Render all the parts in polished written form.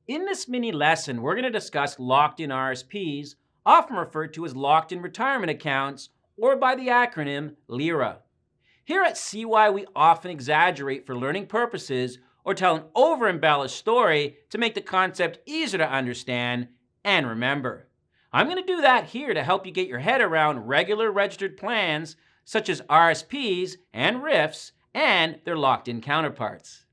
In this mini lesson, we're going to discuss locked-in RSPs, often referred to as locked-in retirement accounts, or by the acronym LIRA. Here at SeeWhy, we often exaggerate for learning purposes or tell an over-embellished story to make the concept easier to understand and remember. I'm going to do that here to help you get your head around regular registered plans such as RSPs and RIFs and their locked-in counterparts.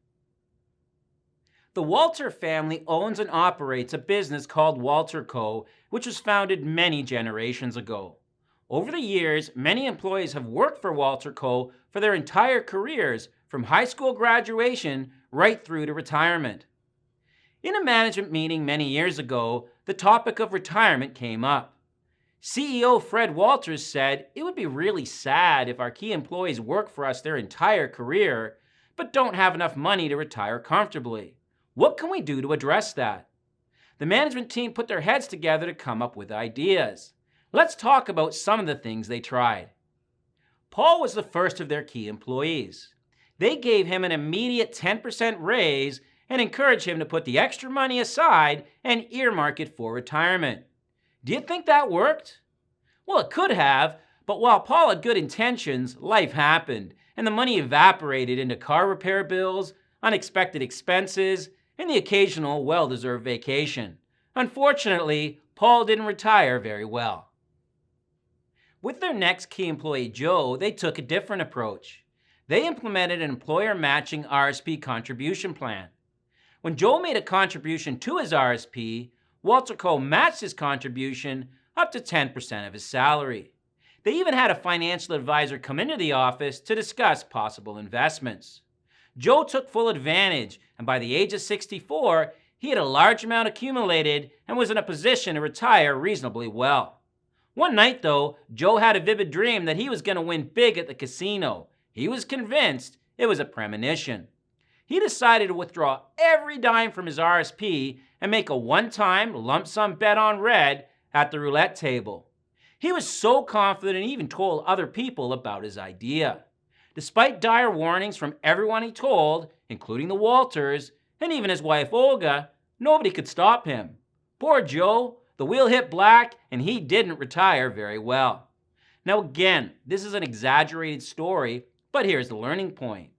The Walter family owns and operates a business called Walter Co., which was founded many generations ago. Over the years, many employees have worked for Walter Co. for their entire careers, from high school graduation right through to retirement. In a management meeting many years ago, the topic of retirement came up. CEO Fred Walters said it would be really sad if our key employees work for us their entire career, but don't have enough money to retire comfortably. What can we do to address that? The management team put their heads together to come up with ideas. Let's talk about some of the things they tried. Paul was the first of their key employees. They gave him an immediate 10% raise and encouraged him to put the extra money aside and earmark it for retirement. Do you think that worked? Well, it could have, but while Paul had good intentions, life happened, and the money evaporated into car repair bills, unexpected expenses, and the occasional well-deserved vacation. Unfortunately, Paul didn't retire very well. With their next key employee, Joe, they took a different approach. They implemented an employer-matching RSP contribution plan. When Joe made a contribution to his RSP, Walter Co. matched his contribution up to 10% of his salary. They even had a financial advisor come into the office to discuss possible investments. Joe took full advantage, and by the age of 64, he had a large amount accumulated and was in a position to retire reasonably well. One night, though, Joe had a vivid dream that he was going to win big at the casino. He was convinced it was a premonition. He decided to withdraw every dime from his RSP and make a one-time lump sum bet on red at the roulette table. He was so confident and even told other people about his idea. Despite dire warnings from everyone he told, including the Walters and even his wife Olga, nobody could stop him. Poor Joe, the wheel hit black and he didn't retire very well. Now again, this is an exaggerated story, but here's the learning point.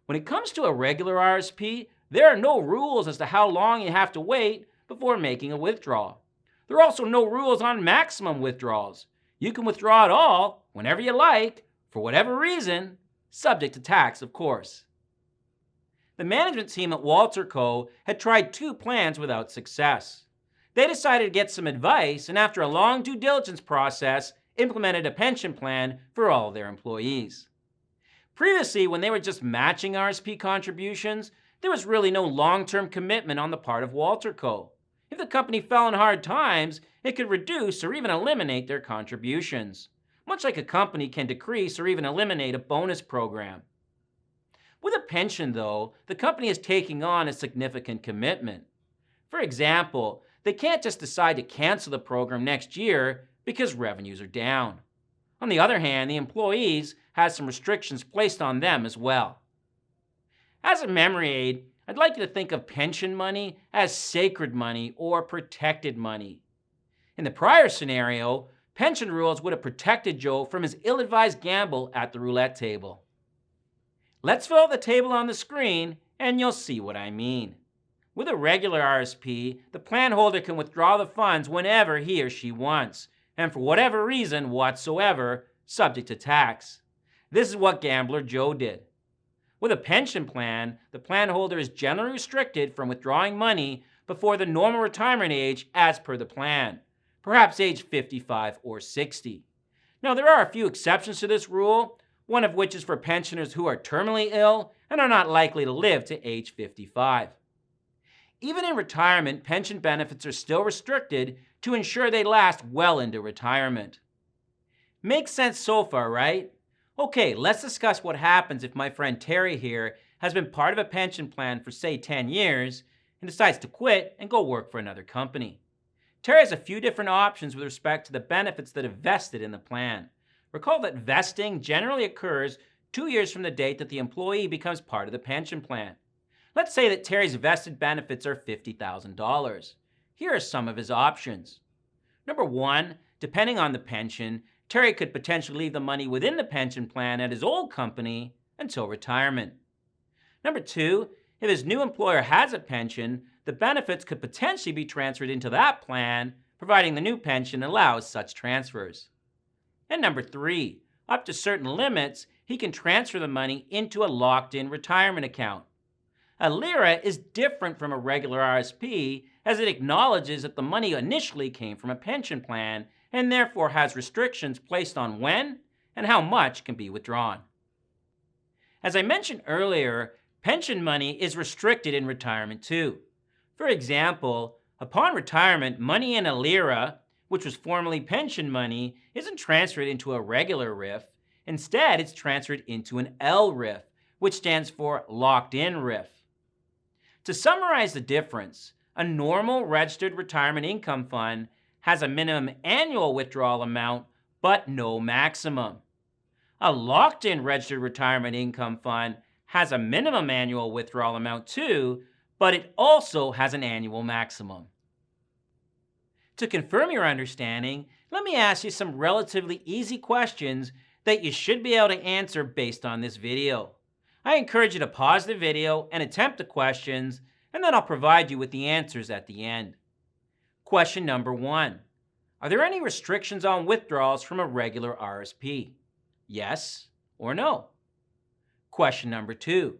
When it comes to a regular RSP, there are no rules as to how long you have to wait before making a withdrawal. There are also no rules on maximum withdrawals. You can withdraw it all whenever you like, for whatever reason, subject to tax, of course. The management team at Walter Co. had tried 2 plans without success. They decided to get some advice and after a long due diligence process, implemented a pension plan for all their employees. Previously, when they were just matching RSP contributions, there was really no long-term commitment on the part of Walter Co. If the company fell in hard times, it could reduce or even eliminate their contributions, much like a company can decrease or even eliminate a bonus program. With a pension, though, the company is taking on a significant commitment. For example, they can't just decide to cancel the program next year because revenues are down. On the other hand, the employees have some restrictions placed on them as well. As a memory aid, I'd like you to think of pension money as sacred money or protected money. In the prior scenario, pension rules would have protected Joe from his ill-advised gamble at the roulette table. Let's fill out the table on the screen and you'll see what I mean. With a regular RSP, the plan holder can withdraw the funds whenever he or she wants, and for whatever reason whatsoever, subject to tax. This is what Gambler Joe did. With a pension plan, the plan holder is generally restricted from withdrawing money before the normal retirement age as per the plan, perhaps age 55 or 60. Now, there are a few exceptions to this rule, one of which is for pensioners who are terminally ill and are not likely to live to age 55. Even in retirement, pension benefits are still restricted to ensure they last well into retirement. Makes sense so far, right? Okay, let's discuss what happens if my friend Terry here has been part of a pension plan for say 10 years and decides to quit and go work for another company. Terry has a few different options with respect to the benefits that have vested in the plan. Recall that vesting generally occurs 2 years from the date that the employee becomes part of the pension plan. Let's say that Terry's vested benefits are $50,000. Here are some of his options. Number 1, depending on the pension, Terry could potentially leave the money within the pension plan at his old company until retirement. Number 2, if his new employer has a pension, the benefits could potentially be transferred into that plan, providing the new pension allows such transfers. And number 3, up to certain limits, he can transfer the money into a locked-in retirement account. A LIRA is different from a regular RSP as it acknowledges that the money initially came from a pension plan and therefore has restrictions placed on when and how much can be withdrawn. As I mentioned earlier, pension money is restricted in retirement too. For example, upon retirement, money in a LIRA, which was formerly pension money, isn't transferred into a regular RIF. Instead, it's transferred into an LRIF, which stands for locked-in RIF. To summarize the difference, a normal registered retirement income fund has a minimum annual withdrawal amount, but no maximum. A locked-in registered retirement income fund has a minimum annual withdrawal amount too, but it also has an annual maximum. To confirm your understanding, let me ask you some relatively easy questions that you should be able to answer based on this video. I encourage you to pause the video and attempt the questions, and then I'll provide you with the answers at the end. Question number 1. Are there any restrictions on withdrawals from a regular RSP? Yes or no? Question number 2.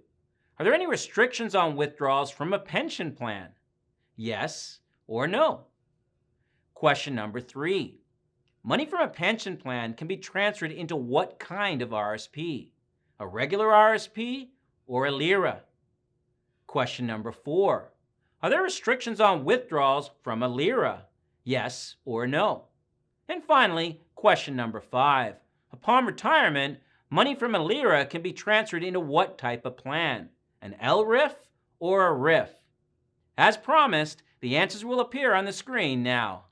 Are there any restrictions on withdrawals from a pension plan? Yes or no? Question number 3. Money from a pension plan can be transferred into what kind of RSP? A regular RSP or a LIRA? Question number 4. Are there restrictions on withdrawals from a LIRA? Yes or no? And finally, question number 5. Upon retirement, money from a LIRA can be transferred into what type of plan? An LRIF or a RIF? As promised, the answers will appear on the screen now.